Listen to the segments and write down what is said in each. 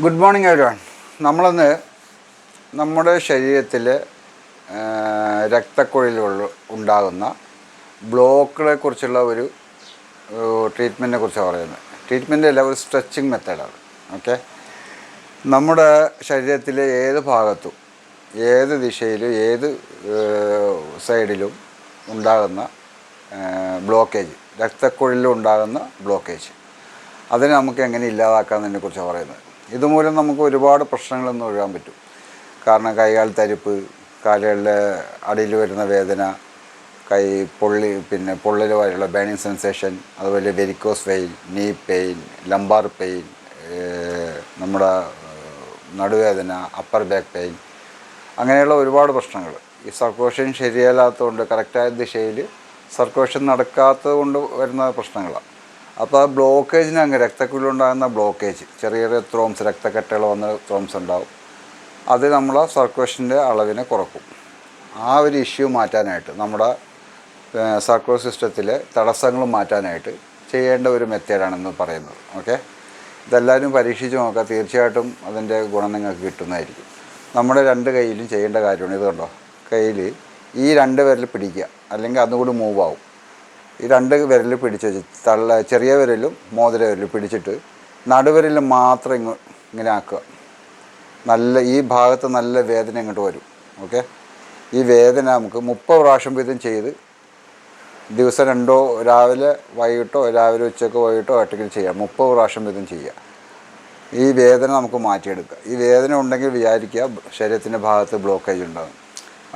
Good morning everyone. നമ്മളിന്ന് നമ്മുടെ ശരീരത്തിൽ രക്തക്കുഴലുകളിൽ ഉണ്ടാകുന്ന ബ്ലോക്കുകളെ കുറിച്ചുള്ള ഒരു ട്രീറ്റ്മെൻറ്റിനെ കുറിച്ചാണ് പറയുന്നത്. ട്രീറ്റ്മെൻ്റ് അല്ല, ഒരു സ്ട്രെച്ചിങ് മെത്തേഡാണ്. ഓക്കെ, നമ്മുടെ ശരീരത്തിലെ ഏത് ഭാഗത്തും ഏത് ദിശയിലും ഏത് സൈഡിലും ഉണ്ടാകുന്ന ബ്ലോക്കേജ്, രക്തക്കുഴലിൽ ഉണ്ടാകുന്ന ബ്ലോക്കേജ്, അതിനെ നമുക്ക് എങ്ങനെ ഇല്ലാതാക്കാമെന്നതിനെ കുറിച്ചാണ് പറയുന്നത്. ഇതുമൂലം നമുക്ക് ഒരുപാട് പ്രശ്നങ്ങളൊന്നും ഒഴിയാൻ പറ്റും. കാരണം കൈകാൽ തരിപ്പ്, കാലുകളിലെ അടിയിൽ വരുന്ന വേദന, കൈ പൊള്ളി, പിന്നെ പൊള്ളൽ വരെയുള്ള ബേണിങ് സെൻസേഷൻ, അതുപോലെ varicose vein, knee pain, lumbar pain, നമ്മുടെ നടുവേദന, അപ്പർ ബാക്ക് പെയിൻ, അങ്ങനെയുള്ള ഒരുപാട് പ്രശ്നങ്ങൾ. ഈ സർക്കുലേഷൻ ശരിയല്ലാത്തതുകൊണ്ട്, കറക്റ്റായ ദിശയിൽ സർക്കുലേഷൻ നടക്കാത്തത് കൊണ്ട് വരുന്ന പ്രശ്നങ്ങളാണ്. അപ്പോൾ ആ ബ്ലോക്കേജിന് അങ്ങ് രക്തക്കുഴലുണ്ടാകുന്ന ബ്ലോക്കേജ്, ചെറിയ ചെറിയ ത്രോംസ്, രക്തക്കെട്ടുകൾ വന്ന് ത്രോംസ് ഉണ്ടാവും. അത് നമ്മളെ സർക്കുലേഷൻ്റെ അളവിനെ കുറക്കും. ആ ഒരു ഇഷ്യൂ മാറ്റാനായിട്ട്, നമ്മുടെ സർക്കുലർ സിസ്റ്റത്തിലെ തടസ്സങ്ങൾ മാറ്റാനായിട്ട് ചെയ്യേണ്ട ഒരു മെത്തേഡാണെന്ന് പറയുന്നത്. ഓക്കെ, ഇതെല്ലാവരും പരീക്ഷിച്ച് നോക്കുക. തീർച്ചയായിട്ടും അതിൻ്റെ ഗുണം നിങ്ങൾക്ക് കിട്ടുന്നതായിരിക്കും. നമ്മുടെ രണ്ട് കൈയിലും ചെയ്യേണ്ട കാര്യമാണ്. ഇത് കണ്ടോ, കയ്യിൽ ഈ രണ്ട് വിരൽ പിടിക്കുക, അല്ലെങ്കിൽ അതുകൂടി മൂവ് ആവും. ഈ രണ്ട് വിരൽ പിടിച്ച് വെച്ച് ചെറിയ വിരലും മോതിര വിരലും പിടിച്ചിട്ട് നടുവിരൽ മാത്രം ഇങ്ങനെ ആക്കുക. ഈ ഭാഗത്ത് നല്ല വേദന ഇങ്ങോട്ട് വരും. ഓക്കെ, ഈ വേദന നമുക്ക് 30 പ്രാവശ്യം വീതം ചെയ്ത് ദിവസം 2 രാവിലെ വൈകിട്ടോ, രാവിലെ ഉച്ചയ്ക്കോ വൈകിട്ടോ ഒറ്റയ്ക്ക് ചെയ്യാം. 30 പ്രാവശ്യം വീതം ചെയ്യുക. ഈ വേദന നമുക്ക് മാറ്റിയെടുക്കുക. ഈ വേദന ഉണ്ടെങ്കിൽ വിചാരിക്കുക ശരീരത്തിൻ്റെ ഭാഗത്ത് ബ്ലോക്കേജ് ഉണ്ടാകും.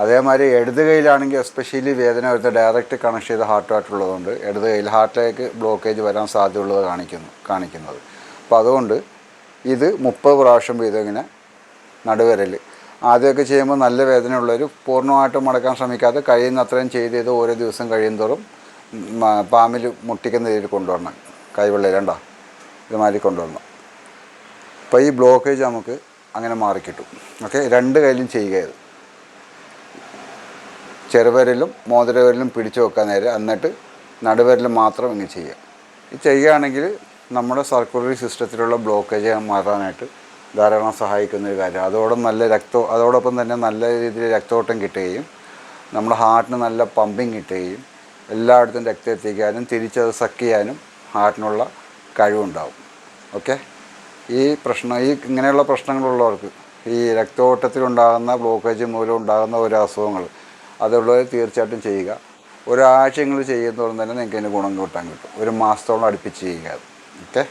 അതേമാതിരി ഇടത് കൈയിലാണെങ്കിൽ എസ്പെഷ്യലി വേദന വരുന്ന ഡയറക്റ്റ് കണക്ട് ചെയ്ത ഹാർട്ടുമായിട്ടുള്ളതുകൊണ്ട് ഇടത് കൈയിൽ ഹാർട്ടിലേക്ക് ബ്ലോക്കേജ് വരാൻ സാധ്യതയുള്ളത് കാണിക്കുന്നത്. അപ്പോൾ അതുകൊണ്ട് ഇത് 30 പ്രാവശ്യം വീതം ഇങ്ങനെ നടുവിരൽ ആദ്യമൊക്കെ ചെയ്യുമ്പോൾ നല്ല വേദനയുള്ളവർ പൂർണ്ണമായിട്ടും മടക്കാൻ ശ്രമിക്കാതെ കഴിയുന്നത്രയും ചെയ്ത് ഓരോ ദിവസം കഴിയുന്തോറും പാമ്പിൽ മുട്ടിക്കുന്ന രീതിയിൽ കൊണ്ടുവരണം. കൈവെള്ളയിൽ കണ്ടോ, ഇതുമാതിരി കൊണ്ടുവരണം. അപ്പോൾ ഈ ബ്ലോക്കേജ് നമുക്ക് അങ്ങനെ മാറിക്കിട്ടും. ഓക്കെ, രണ്ട് കൈയിലും ചെയ്യുക. ഇത് ചെറുവിരലും മോതിരവിരലും പിടിച്ചു വെക്കാൻ നേരം, എന്നിട്ട് നടുവിരലും മാത്രം ഇങ്ങനെ ചെയ്യുക. ഇത് ചെയ്യുകയാണെങ്കിൽ നമ്മുടെ സർക്കുലറി സിസ്റ്റത്തിലുള്ള ബ്ലോക്കേജ് മാറാനായിട്ട് ധാരാളം സഹായിക്കുന്നൊരു കാര്യം. അതോടൊപ്പം തന്നെ നല്ല രീതിയിൽ രക്തോട്ടം കിട്ടുകയും നമ്മുടെ ഹാർട്ടിന് നല്ല പമ്പിങ് കിട്ടുകയും എല്ലായിടത്തും രക്തം എത്തിക്കാനും തിരിച്ചത് സക്ക് ചെയ്യാനും ഹാർട്ടിനുള്ള കഴിവുണ്ടാവും. ഓക്കെ, ഇങ്ങനെയുള്ള പ്രശ്നങ്ങളുള്ളവർക്ക്, ഈ രക്തോട്ടത്തിലുണ്ടാകുന്ന ബ്ലോക്കേജ് മൂലം ഉണ്ടാകുന്ന ഒരു അസുഖങ്ങൾ അതുള്ളവർ തീർച്ചയായിട്ടും ചെയ്യുക. ഒരാഴ്ചകൾ ചെയ്യുന്നതോളം തന്നെ നിങ്ങൾക്ക് അതിന് ഗുണം കിട്ടും. 1 മാസത്തോളം അടുപ്പിച്ച് ചെയ്യുക. ഓക്കെ.